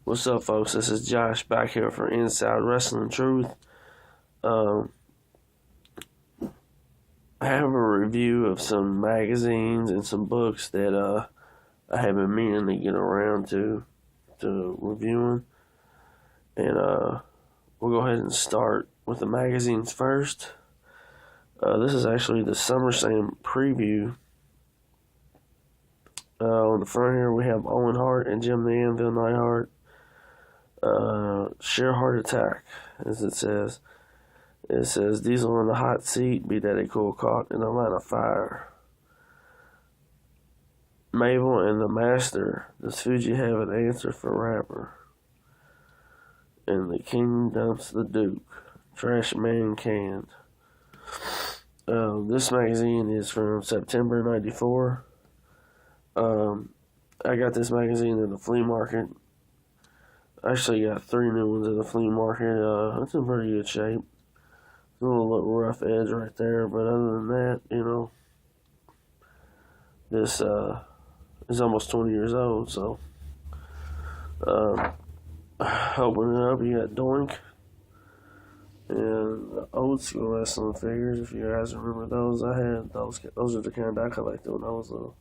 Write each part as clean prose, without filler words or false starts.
What's up, folks? This is Josh back here for Inside Wrestling Truth. Um, I have a review of some magazines and some books that I have been meaning to get around to reviewing, and we'll go ahead and start with the magazines first. This is actually the SummerSlam preview. On the front here we have Owen Hart and Jim the Anvil Neidhart. Sheer heart attack, as it says. It says Diesel on the hot seat, Big Daddy Cool caught in a line of fire. Mabel and the Master, does Fuji have an answer for rapper? And the King dumps the Duke, Trash Man canned. This magazine is from September '94. I got this magazine in the flea market. I actually got 3 new ones in the flea market. It's in pretty good shape. A little rough edge right there, but other than that, this is almost 20 years old, so opening it up, you got Doink and the old school wrestling figures. If you guys remember those, I had those. Those are the kind I collected when I was little.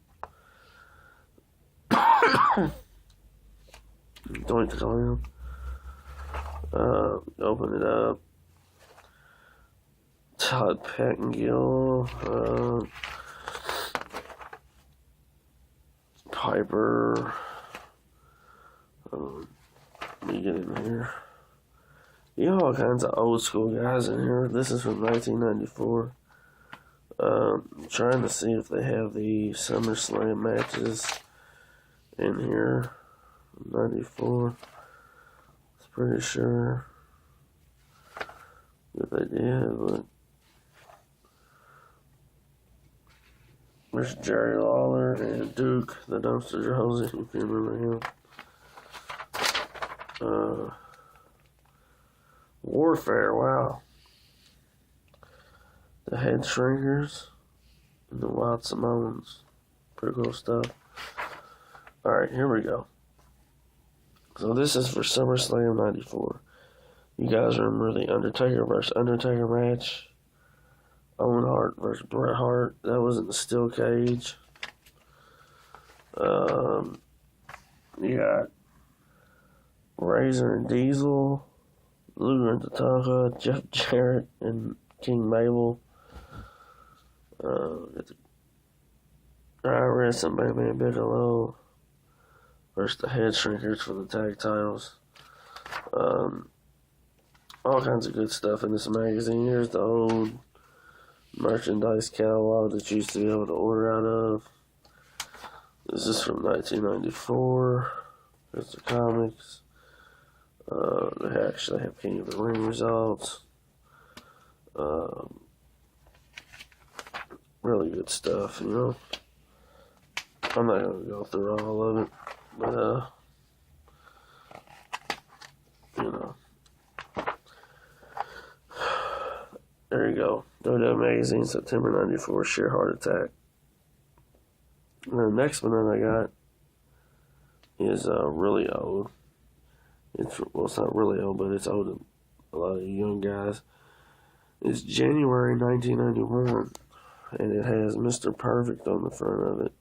Doink the Clown. Open it up. Todd Pettengill. Piper. Let me get in here. You have all kinds of old school guys in here. This is from 1994. Trying to see if they have the SummerSlam matches in here. 94. It's pretty sure that they did, but there's Jerry Lawler and Duke, the Dumpster Josie, if you remember him. Warfare, wow. The Head Shrinkers and the Wild Samoans. Pretty cool stuff. Alright, here we go. So this is for SummerSlam '94. You guys remember the Undertaker versus Undertaker match? Owen Hart versus Bret Hart. That was in the steel cage. You got Razor and Diesel, Luger and Tatanka, Jeff Jarrett and King Mabel. Got the IRS and Batman Bigelow versus the Head Shrinkers for the tag titles. All kinds of good stuff in this magazine. Here's the old merchandise catalog that you used to be able to order out of. This is from 1994. There's the comics. They actually have King of the Ring results. Really good stuff, I'm not going to go through all of it, but, there you go. WWE Magazine, September '94, Sheer Heart Attack. And the next one that I got is really old. It's not really old, but it's old to a lot of you young guys. It's January 1991, and it has Mr. Perfect on the front of it.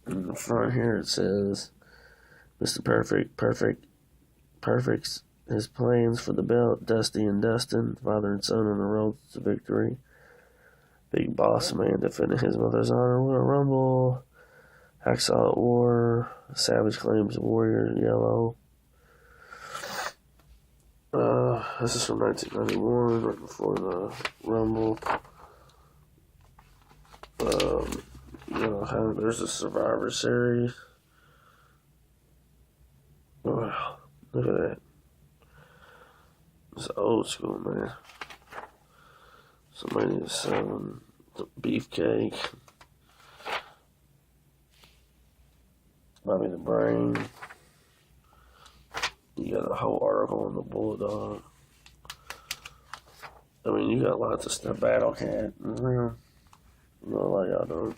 In the front here it says, Mr. Perfect's his plans for the belt, Dusty and Dustin, father and son on the road to victory. Big Boss Man defending his mother's honor, Royal Rumble, Hacksaw at War, Savage claims Warrior Yellow. This is from 1991, right before the Rumble. There's a Survivor Series. Wow, look at that. It's old school, man. Somebody is selling the beefcake. Bobby the Brain. You got a whole article on the Bulldog. I mean, you got lots of stuff. Battle Cat. Not like y'all don't.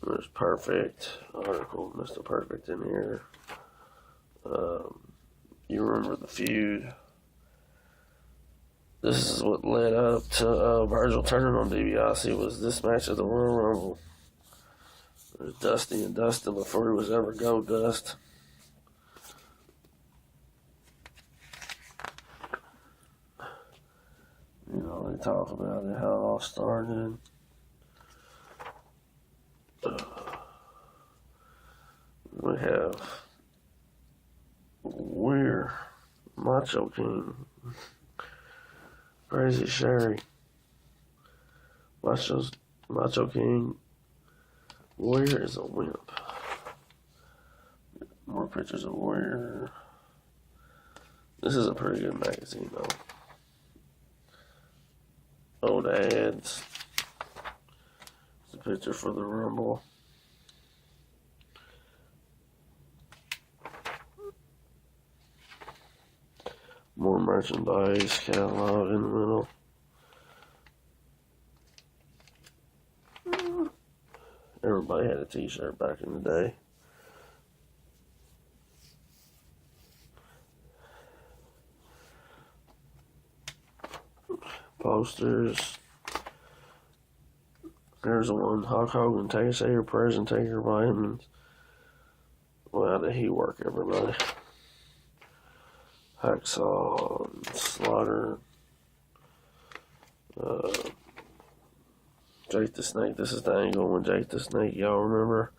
There's Perfect article, Mr. Perfect in here. You remember the feud. This is what led up to Virgil turning on DiBiase was this match of the Royal Rumble. There's Dusty and Dustin before he was ever Goldust. You know, they talk about it, how it all started. We have Weir, Macho King, Crazy Sherry, Macho King. Warrior is a wimp. More pictures of Warrior. This is a pretty good magazine, though. Old ads. It's a picture for the Rumble. More merchandise catalog in the middle. Everybody had a t-shirt back in the day. Posters. There's one. Hulk Hogan takes your present, take your vitamins. Well, how did he work, everybody? Hacksaw, Slaughter, Jake the Snake. This is the angle when Jake the Snake, y'all remember?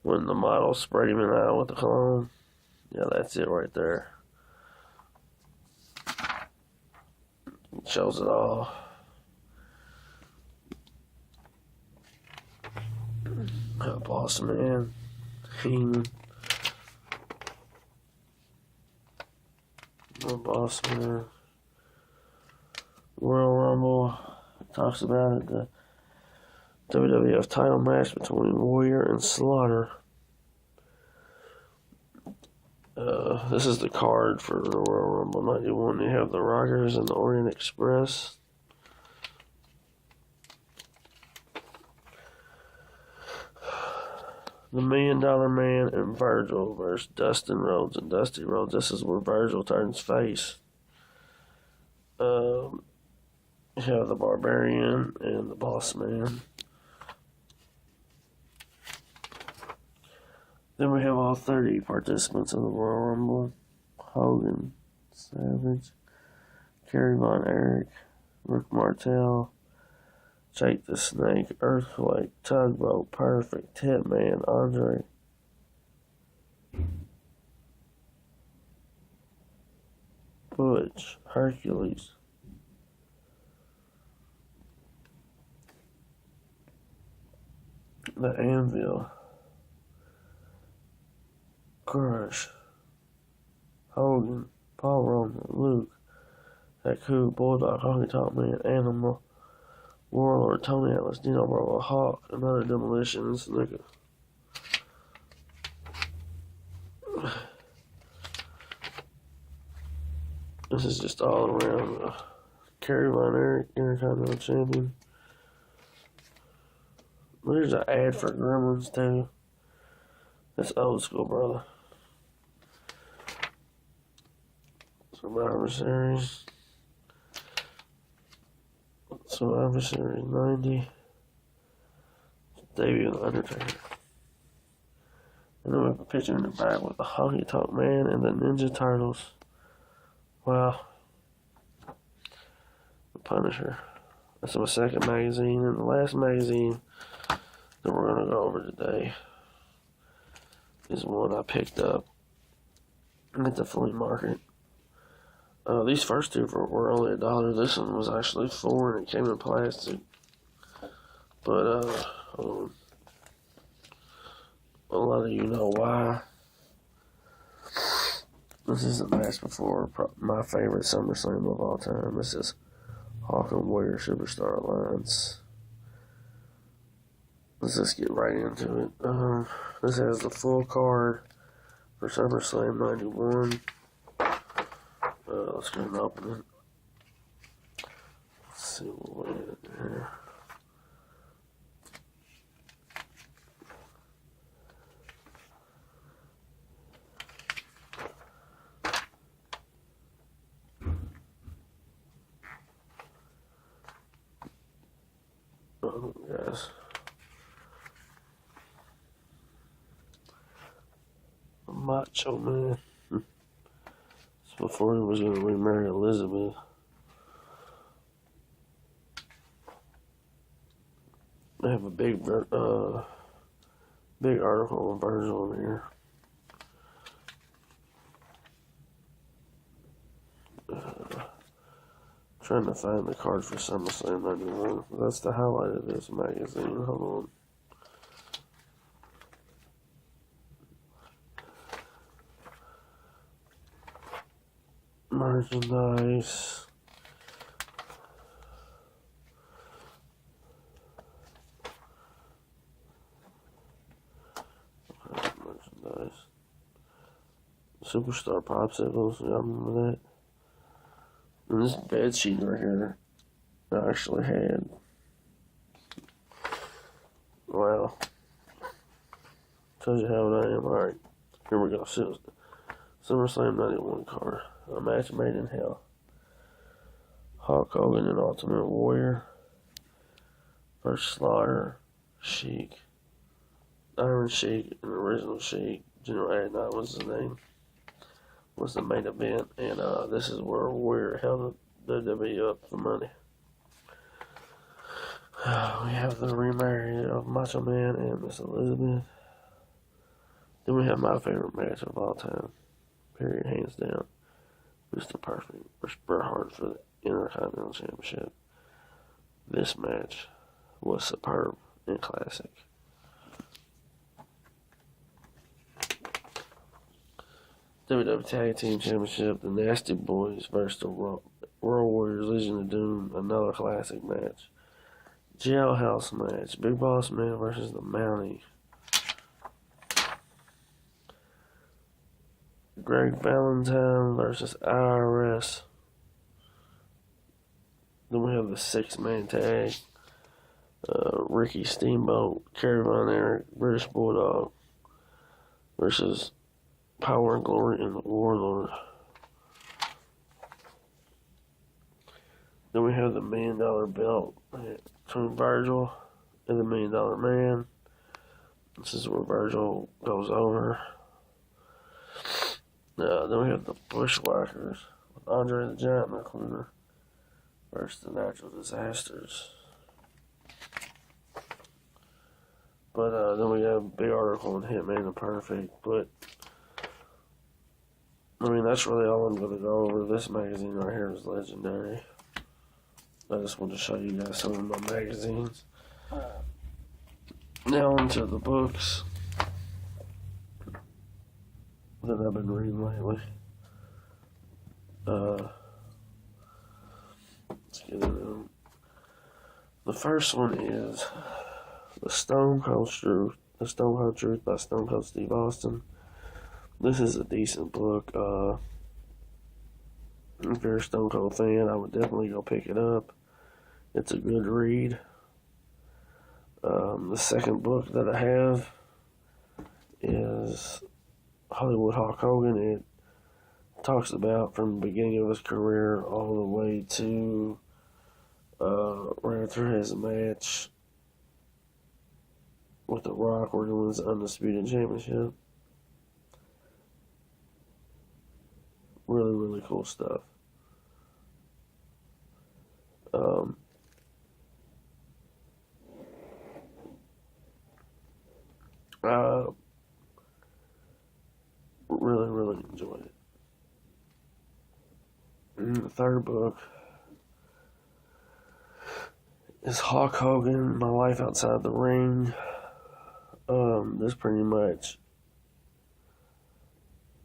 When the model sprayed him in the eye with the cologne? Yeah, that's it right there. It shows it all. Boss Man, Heenan. Boss Man. Royal Rumble. Talks about it. The WWF title match between Warrior and Slaughter. This is the card for the Royal Rumble 91. You have the Rockers and the Orient Express. The $1 Million Man and Virgil versus Dustin Rhodes and Dusty Rhodes. This is where Virgil turns face. You have the Barbarian and the Boss Man. Then we have all 30 participants in the Royal Rumble. Hogan, Savage, Kerry Von Erich, Rick Martel, Jake the Snake, Earthquake, Tugboat, Perfect, Hitman, Andre. Butch, Hercules. The Anvil. Crush. Hogan, Paul Roman, Luke, Haku, Bulldog, Honky Tonk Man, Animal, Warlord, Tony Atlas, Dino Bravo, Hawk, another Demolitions, nigga. This is just all around. Kerry Von Erich, Intercontinental Champion. There's an ad for Gremlins, too. That's old school, brother. Survivor Series. Survivor Series 90. Debut of The Undertaker. And then we have a picture in the back with the Honky Tonk Man and the Ninja Turtles. Wow. The Punisher. That's my second magazine. And the last magazine that we're going to go over today is one I picked up at the flea market. These first two were only $1. This one was actually $4 and it came in plastic. But a lot of you know why. This is the match before my favorite SummerSlam of all time. This is Hawk and Warrior Superstar Alliance. Let's just get right into it. This has the full card for SummerSlam 91. Let's go and open it. Let's see what we have here. Guys. Macho Man. It's before he was going to remarry Elizabeth. I have a big article on Virgil in here. Trying to find the card for SummerSlam 91. That's the highlight of this magazine. Hold on. Merchandise. Merchandise. Superstar Popsicles. Y'all remember that? And this bed sheet right here, I actually had. Wow. Tells you how I am. Alright, here we go. SummerSlam 91 card. A match made in hell. Hulk Hogan and Ultimate Warrior versus Slaughter, Sheik, Iron Sheik, and Original Sheik. General Adnan was his name. Was the main event, and this is where Warrior held the WWE up for money. We have the remarriage of Macho Man and Miss Elizabeth. Then we have my favorite match of all time, period, hands down. Mr. Perfect versus Bret Hart for the Intercontinental Championship. This match was superb and classic. WWE Tag Team Championship, the Nasty Boys versus the World Warriors, Legion of Doom, another classic match. Jailhouse match, Big Boss Man versus the Mountie. Greg Valentine versus IRS. Then we have the 6-man tag. Ricky Steamboat, Kerry Von Erich, British Bulldog versus Power and Glory and the Warlord. Then we have the $1 million belt between Virgil and the $1 million Man. This is where Virgil goes over. Then we have the Bushwhackers with Andre the Giant in the corner versus the Natural Disasters. But then we have a big article on Hitman the Perfect. But I mean, that's really all I'm going to go over. This magazine right here is legendary. I just want to show you guys some of my magazines. Now onto the books that I've been reading lately. Let's get into them. The first one is The Stone Cold Truth. The Stone Cold Truth by Stone Cold Steve Austin. This is a decent book. If you're a Stone Cold fan, I would definitely go pick it up. It's a good read. The second book that I have is Hollywood Hulk Hogan. It talks about from the beginning of his career all the way to right after his match with The Rock, where he wins the Undisputed Championship. Really, really cool stuff. I really, really enjoyed it. And the third book is Hulk Hogan, My Life Outside the Ring. This pretty much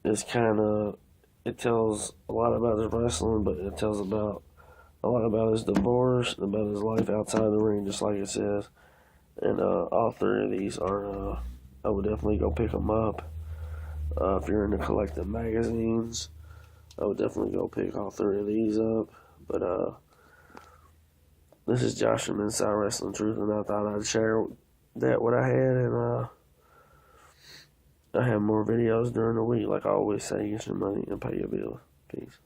is it tells a lot about his wrestling, but it tells a lot about his divorce, about his life outside the ring, just like it says. And all three of these are, I would definitely go pick them up. If you're into collecting magazines, I would definitely go pick all three of these up. But this is Josh from Inside Wrestling Truth, and I thought I'd share what I had, and I have more videos during the week. Like I always say, get your money and pay your bills. Peace.